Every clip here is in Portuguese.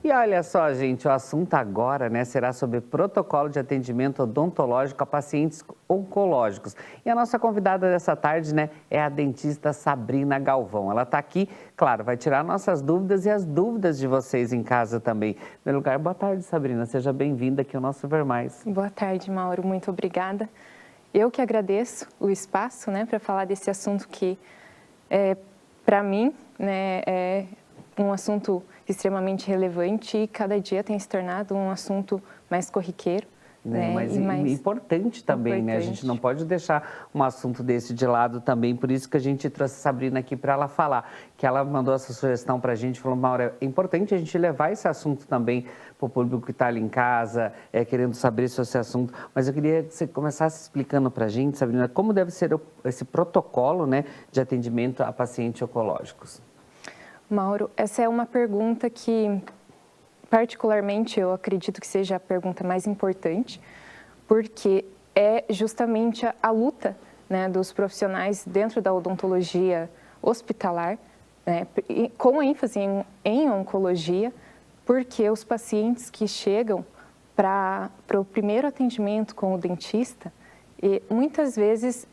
E olha só, gente, o assunto agora, né, será sobre protocolo de atendimento odontológico a pacientes oncológicos. E a nossa convidada dessa tarde, né, é a dentista Sabrina Galvão. Ela está aqui, claro, vai tirar nossas dúvidas e as dúvidas de vocês em casa também. Em primeiro lugar, boa tarde, Sabrina. Seja bem-vinda aqui ao nosso Ver Mais. Boa tarde, Mauro. Muito obrigada. Eu que agradeço o espaço, né, para falar desse assunto que, para mim, né, é um assunto extremamente relevante e cada dia tem se tornado um assunto mais corriqueiro. Né? Mas e mais importante também, né? A gente não pode deixar um assunto desse de lado também, por isso que a gente trouxe a Sabrina aqui para ela falar, que ela mandou essa sugestão para a gente, falou, Mauro, é importante a gente levar esse assunto também para o público que está ali em casa, querendo saber sobre esse assunto, mas eu queria que você começasse explicando para a gente, Sabrina, como deve ser esse protocolo, né, de atendimento a pacientes oncológicos. Mauro, essa é uma pergunta que, particularmente, eu acredito que seja a pergunta mais importante, porque é justamente a luta, né, dos profissionais dentro da odontologia hospitalar, né, com ênfase em oncologia, porque os pacientes que chegam para o primeiro atendimento com o dentista, e muitas vezes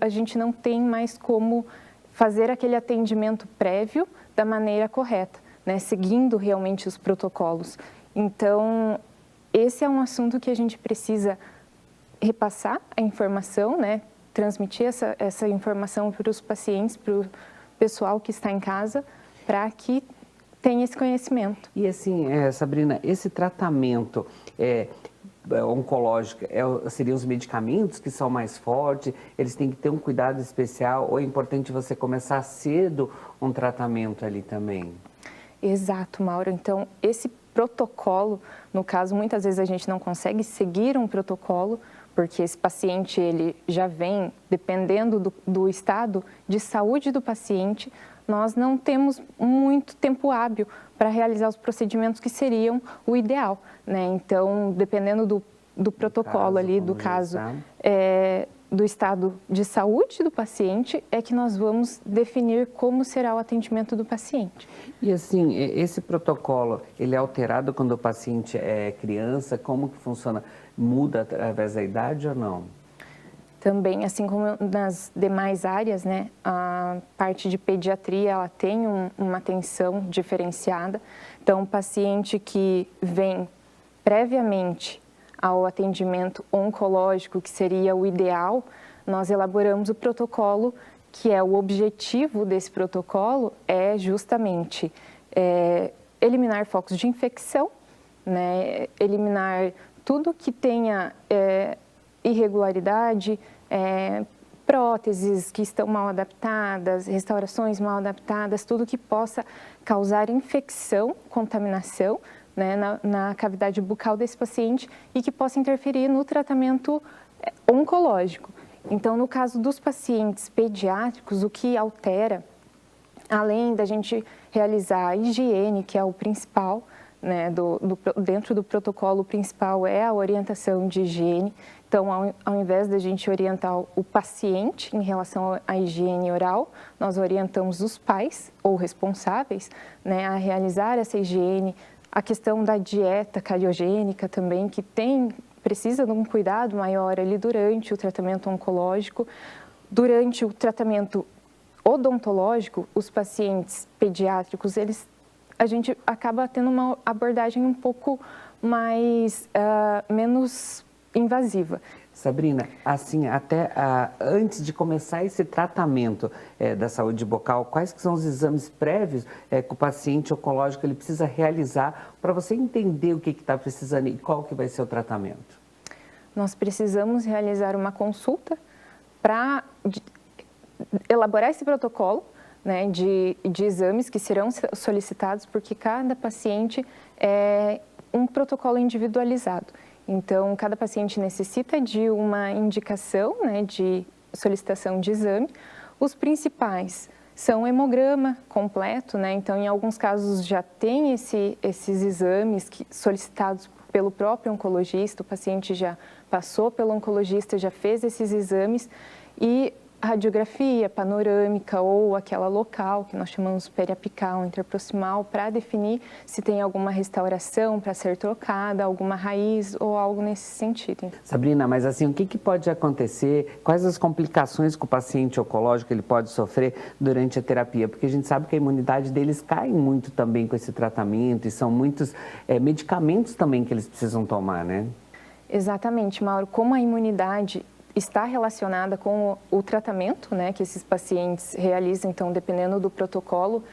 a gente não tem mais como fazer aquele atendimento prévio da maneira correta, né, seguindo realmente os protocolos. Então, esse é um assunto que a gente precisa repassar a informação, né, transmitir essa informação para os pacientes, para o pessoal que está em casa, para que tenha esse conhecimento. E assim, Sabrina, esse tratamento oncológico, seriam os medicamentos que são mais fortes, eles têm que ter um cuidado especial, ou é importante você começar cedo um tratamento ali também? Exato, Mauro. Então, esse protocolo, no caso, muitas vezes a gente não consegue seguir um protocolo, porque esse paciente, ele já vem, dependendo do estado de saúde do paciente, nós não temos muito tempo hábil para realizar os procedimentos que seriam o ideal, né? Então, dependendo do protocolo ali, do caso, do estado de saúde do paciente, é que nós vamos definir como será o atendimento do paciente. E assim, esse protocolo, ele é alterado quando o paciente é criança? Como que funciona? Muda através da idade ou não? Também, assim como nas demais áreas, né, a parte de pediatria, ela tem uma atenção diferenciada. Então, o paciente que vem previamente ao atendimento oncológico, que seria o ideal, nós elaboramos o protocolo, que é o objetivo desse protocolo, é justamente eliminar focos de infecção, né, eliminar tudo que tenha irregularidade, próteses que estão mal adaptadas, restaurações mal adaptadas, tudo que possa causar infecção, contaminação, né, na cavidade bucal desse paciente e que possa interferir no tratamento oncológico. Então, no caso dos pacientes pediátricos, o que altera, além da gente realizar a higiene, que é o principal, né, dentro do protocolo principal é a orientação de higiene. Então, ao invés da gente orientar o paciente em relação à higiene oral, nós orientamos os pais ou responsáveis, né, a realizar essa higiene. A questão da dieta cariogênica também, que precisa de um cuidado maior ali durante o tratamento oncológico. Durante o tratamento odontológico, os pacientes pediátricos, a gente acaba tendo uma abordagem um pouco menos invasiva. Sabrina, assim, até antes de começar esse tratamento da saúde bucal, quais que são os exames prévios que o paciente oncológico ele precisa realizar para você entender o que está precisando e qual que vai ser o tratamento? Nós precisamos realizar uma consulta para elaborar esse protocolo, né, de exames que serão solicitados, porque cada paciente é um protocolo individualizado. Então, cada paciente necessita de uma indicação, né, de solicitação de exame. Os principais são o hemograma completo, né? Então, em alguns casos já tem esses exames solicitados pelo próprio oncologista, o paciente já passou pelo oncologista, já fez esses exames e radiografia panorâmica ou aquela local, que nós chamamos periapical, interproximal, para definir se tem alguma restauração para ser trocada, alguma raiz ou algo nesse sentido. Sabrina, mas assim, o que pode acontecer? Quais as complicações que o paciente oncológico ele pode sofrer durante a terapia? Porque a gente sabe que a imunidade deles cai muito também com esse tratamento e são muitos medicamentos também que eles precisam tomar, né? Exatamente, Mauro. Como a imunidade está relacionada com o tratamento, né, que esses pacientes realizam, então, dependendo do protocolo,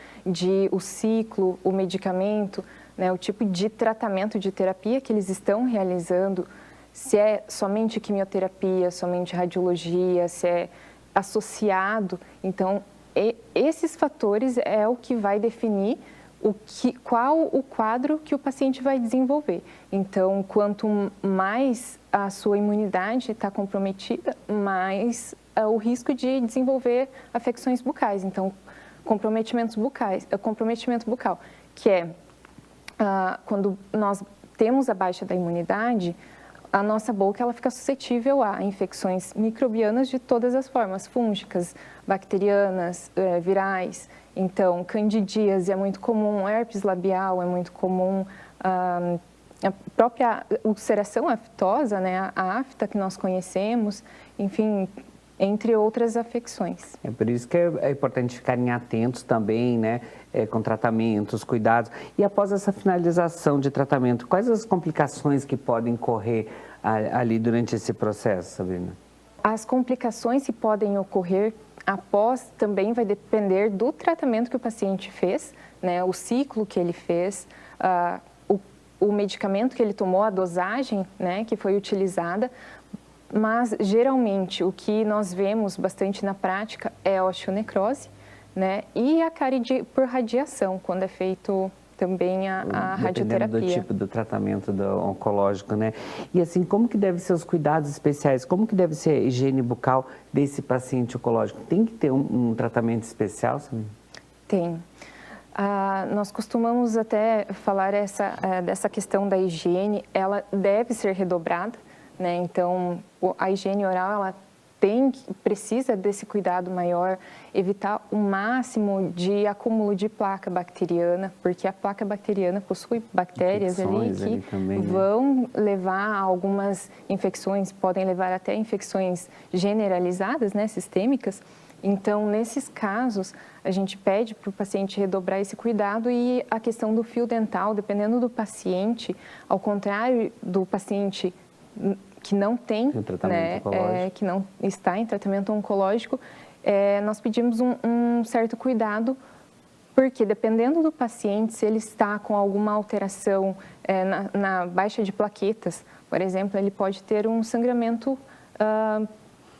o ciclo, o medicamento, né, o tipo de tratamento, de terapia que eles estão realizando, se é somente quimioterapia, somente radiologia, se é associado. Então, esses fatores é o que vai definir qual o quadro que o paciente vai desenvolver. Então, quanto mais a sua imunidade está comprometida, mais o risco de desenvolver afecções bucais. Então, comprometimento bucal, que é quando nós temos a baixa da imunidade, a nossa boca ela fica suscetível a infecções microbianas de todas as formas, fúngicas, bacterianas, virais. Então, candidíase é muito comum, herpes labial é muito comum, a própria ulceração aftosa, né, a afta que nós conhecemos, enfim, entre outras afecções. É por isso que é importante ficarem atentos também, né, com tratamentos, cuidados. E após essa finalização de tratamento, quais as complicações que podem ocorrer ali durante esse processo, Sabrina? As complicações que podem ocorrer após também vai depender do tratamento que o paciente fez, né, o ciclo que ele fez, o medicamento que ele tomou, a dosagem, né, que foi utilizada, mas geralmente o que nós vemos bastante na prática é a osteonecrose, né, e a cárie por radiação, quando é feito também a radioterapia. Dependendo do tipo do tratamento oncológico, né? E assim, como que devem ser os cuidados especiais? Como que deve ser a higiene bucal desse paciente oncológico? Tem que ter um tratamento especial, sabe? Tem. Nós costumamos até falar dessa questão da higiene, ela deve ser redobrada, né? Então, a higiene oral, ela precisa desse cuidado maior, evitar o máximo de acúmulo de placa bacteriana, porque a placa bacteriana possui bactérias ali que também, né, vão levar a algumas infecções, podem levar até infecções generalizadas, né, sistêmicas. Então, nesses casos, a gente pede para o paciente redobrar esse cuidado e a questão do fio dental, dependendo do paciente, ao contrário do paciente que não tem, né, que não está em tratamento oncológico, nós pedimos um certo cuidado, porque dependendo do paciente, se ele está com alguma alteração na baixa de plaquetas, por exemplo, ele pode ter um sangramento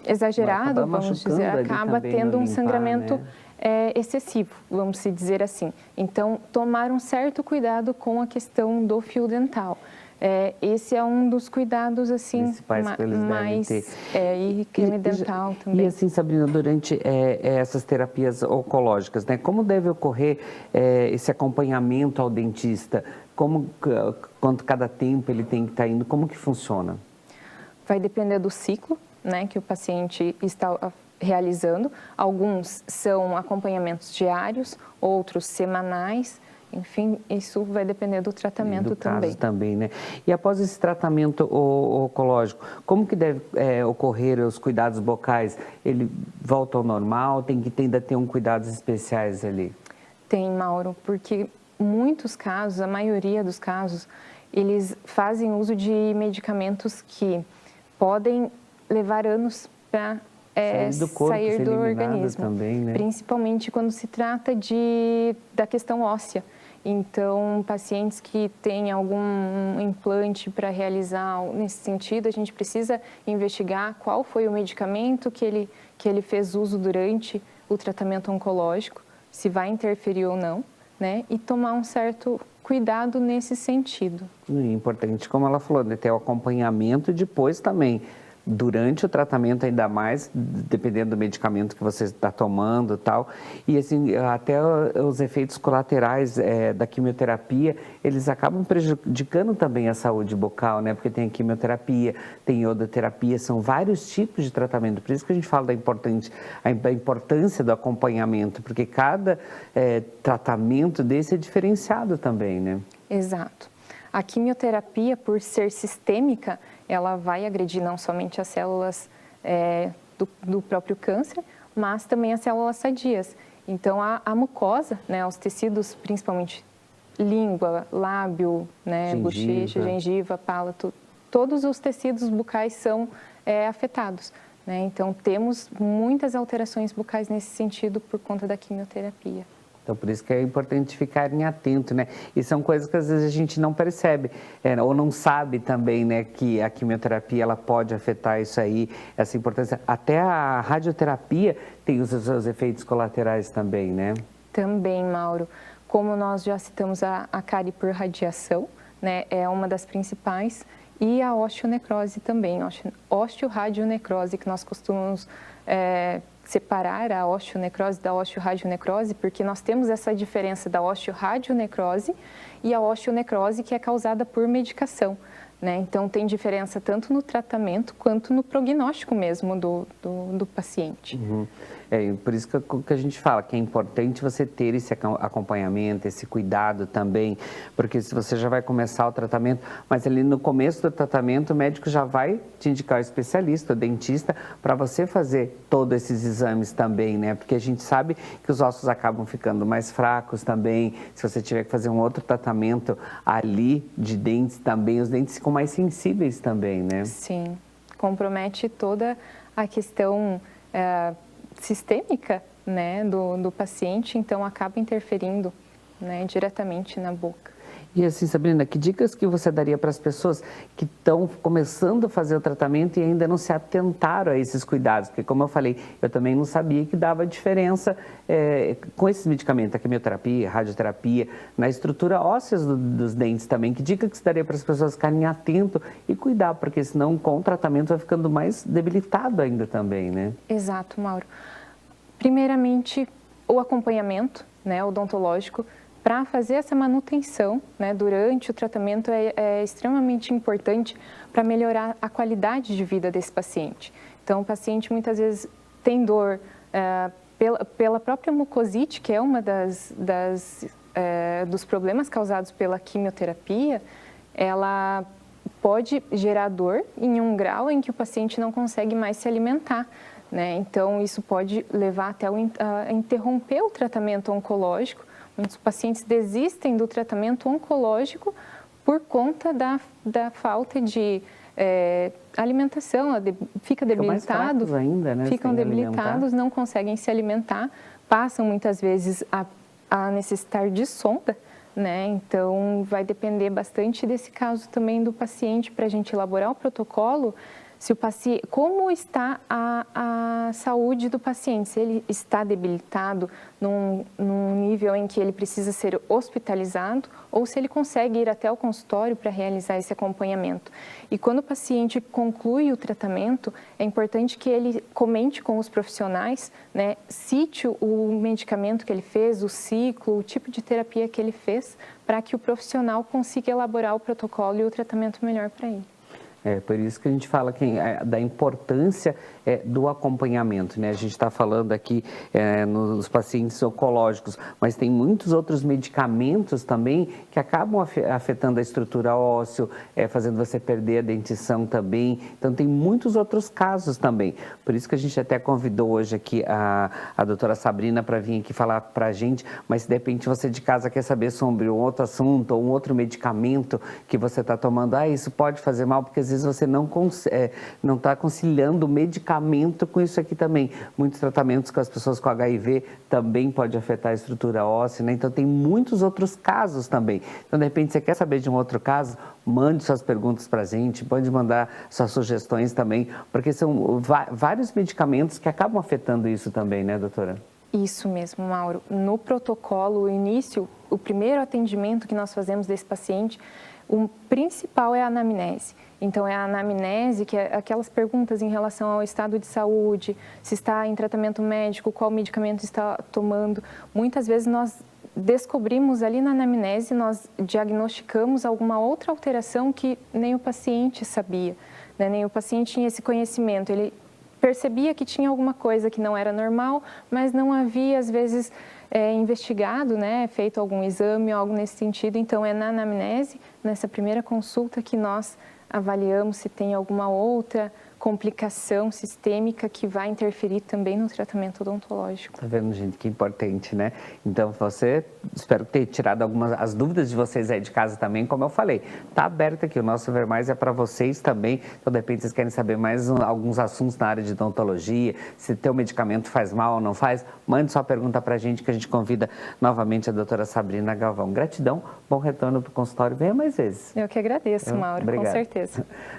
exagerado, vamos dizer, acaba tendo um sangramento, né, excessivo, vamos se dizer assim. Então, tomar um certo cuidado com a questão do fio dental. Esse é um dos cuidados, assim, mais... E creme dental também. E assim, Sabrina, durante essas terapias oncológicas, né, como deve ocorrer esse acompanhamento ao dentista? Quanto cada tempo ele tem que estar indo? Como que funciona? Vai depender do ciclo, né, que o paciente está realizando. Alguns são acompanhamentos diários, outros semanais. Enfim, isso vai depender do tratamento também, né? E após esse tratamento oncológico, como que deve ocorrer os cuidados bucais? Ele volta ao normal? Tem que ainda ter cuidados especiais ali? Tem, Mauro, porque muitos casos, a maioria dos casos, eles fazem uso de medicamentos que podem levar anos para sair do organismo, também, né? Principalmente quando se trata da questão óssea. Então, pacientes que têm algum implante para realizar nesse sentido, a gente precisa investigar qual foi o medicamento que ele fez uso durante o tratamento oncológico, se vai interferir ou não, né? E tomar um certo cuidado nesse sentido. Importante, como ela falou, né? Ter o acompanhamento depois também, durante o tratamento ainda mais, dependendo do medicamento que você está tomando e tal. E assim, até os efeitos colaterais da quimioterapia, eles acabam prejudicando também a saúde bucal, né? Porque tem a quimioterapia, tem iodoterapia, são vários tipos de tratamento. Por isso que a gente fala da importância do acompanhamento, porque cada tratamento desse é diferenciado também, né? Exato. A quimioterapia, por ser sistêmica, ela vai agredir não somente as células do próprio câncer, mas também as células sadias. Então, a mucosa, né, os tecidos, principalmente língua, lábio, né, bochecha, gengiva, palato, todos os tecidos bucais são afetados, né? Então, temos muitas alterações bucais nesse sentido por conta da quimioterapia. Então, por isso que é importante ficarem atentos, né? E são coisas que às vezes a gente não percebe, ou não sabe também, né? Que a quimioterapia, ela pode afetar isso aí, essa importância. Até a radioterapia tem os seus efeitos colaterais também, né? Também, Mauro. Como nós já citamos a cárie por radiação, né? É uma das principais. E a osteonecrose também, osteoradionecrose, que nós costumamos separar a osteonecrose da osteoradionecrose, porque nós temos essa diferença da osteoradionecrose e a osteonecrose que é causada por medicação, né? Então, tem diferença tanto no tratamento quanto no prognóstico mesmo do paciente. Uhum. Por isso que a gente fala que é importante você ter esse acompanhamento, esse cuidado também, porque se você já vai começar o tratamento, mas ali no começo do tratamento o médico já vai te indicar o especialista, o dentista, para você fazer todos esses exames também, né? Porque a gente sabe que os ossos acabam ficando mais fracos também, se você tiver que fazer um outro tratamento ali de dentes também, os dentes ficam mais sensíveis também, né? Sim, compromete toda a questão sistêmica, né, do paciente, então acaba interferindo, né, diretamente na boca. E assim, Sabrina, que dicas que você daria para as pessoas que estão começando a fazer o tratamento e ainda não se atentaram a esses cuidados? Porque, como eu falei, eu também não sabia que dava diferença com esses medicamentos, a quimioterapia, a radioterapia, na estrutura óssea dos dentes também. Que dica que você daria para as pessoas ficarem atentas e cuidar? Porque senão, com o tratamento, vai ficando mais debilitado ainda também, né? Exato, Mauro. Primeiramente, o acompanhamento, né, odontológico, para fazer essa manutenção, né, durante o tratamento é extremamente importante para melhorar a qualidade de vida desse paciente. Então, o paciente muitas vezes tem dor pela própria mucosite, que é uma dos problemas causados pela quimioterapia. Ela pode gerar dor em um grau em que o paciente não consegue mais se alimentar, né? Então, isso pode levar até a interromper o tratamento oncológico. Muitos pacientes desistem do tratamento oncológico por conta da falta de alimentação, fica debilitado, ainda, né? Ficam debilitados, não conseguem se alimentar, passam muitas vezes a necessitar de sonda, né? Então, vai depender bastante desse caso também do paciente para a gente elaborar o protocolo. Se o paciente, como está a saúde do paciente, se ele está debilitado num nível em que ele precisa ser hospitalizado ou se ele consegue ir até o consultório para realizar esse acompanhamento. E quando o paciente conclui o tratamento, é importante que ele comente com os profissionais, né, cite o medicamento que ele fez, o ciclo, o tipo de terapia que ele fez, para que o profissional consiga elaborar o protocolo e o tratamento melhor para ele. Por isso que a gente fala da importância do acompanhamento, né? A gente está falando aqui nos pacientes oncológicos, mas tem muitos outros medicamentos também que acabam afetando a estrutura óssea, fazendo você perder a dentição também. Então, tem muitos outros casos também. Por isso que a gente até convidou hoje aqui a doutora Sabrina para vir aqui falar para a gente, mas se de repente você de casa quer saber sobre um outro assunto ou um outro medicamento que você está tomando, isso pode fazer mal, porque às vezes você não está conciliando o medicamento com isso aqui também. Muitos tratamentos com as pessoas com HIV também pode afetar a estrutura óssea, né? Então, tem muitos outros casos também. Então, de repente, você quer saber de um outro caso? Mande suas perguntas para a gente, pode mandar suas sugestões também, porque são vários medicamentos que acabam afetando isso também, né, doutora? Isso mesmo, Mauro. No protocolo, o primeiro atendimento que nós fazemos desse paciente, o principal é a anamnese. Então, é a anamnese, que é aquelas perguntas em relação ao estado de saúde, se está em tratamento médico, qual medicamento está tomando. Muitas vezes nós descobrimos ali na anamnese, nós diagnosticamos alguma outra alteração que nem o paciente sabia, né? Nem o paciente tinha esse conhecimento. Ele percebia que tinha alguma coisa que não era normal, mas não havia, às vezes, investigado, né? Feito algum exame, algo nesse sentido. Então, é na anamnese, nessa primeira consulta, que nós avaliamos se tem alguma outra complicação sistêmica que vai interferir também no tratamento odontológico. Tá vendo, gente, que importante, né? Então, espero ter tirado as dúvidas de vocês aí de casa também, como eu falei. Tá aberto aqui, o nosso Ver Mais é para vocês também. Então, de repente, vocês querem saber mais alguns assuntos na área de odontologia, se teu medicamento faz mal ou não faz, mande sua pergunta pra gente, que a gente convida novamente a doutora Sabrina Galvão. Gratidão, bom retorno pro consultório, venha mais vezes. Eu que agradeço, Mauro, Obrigado. com certeza.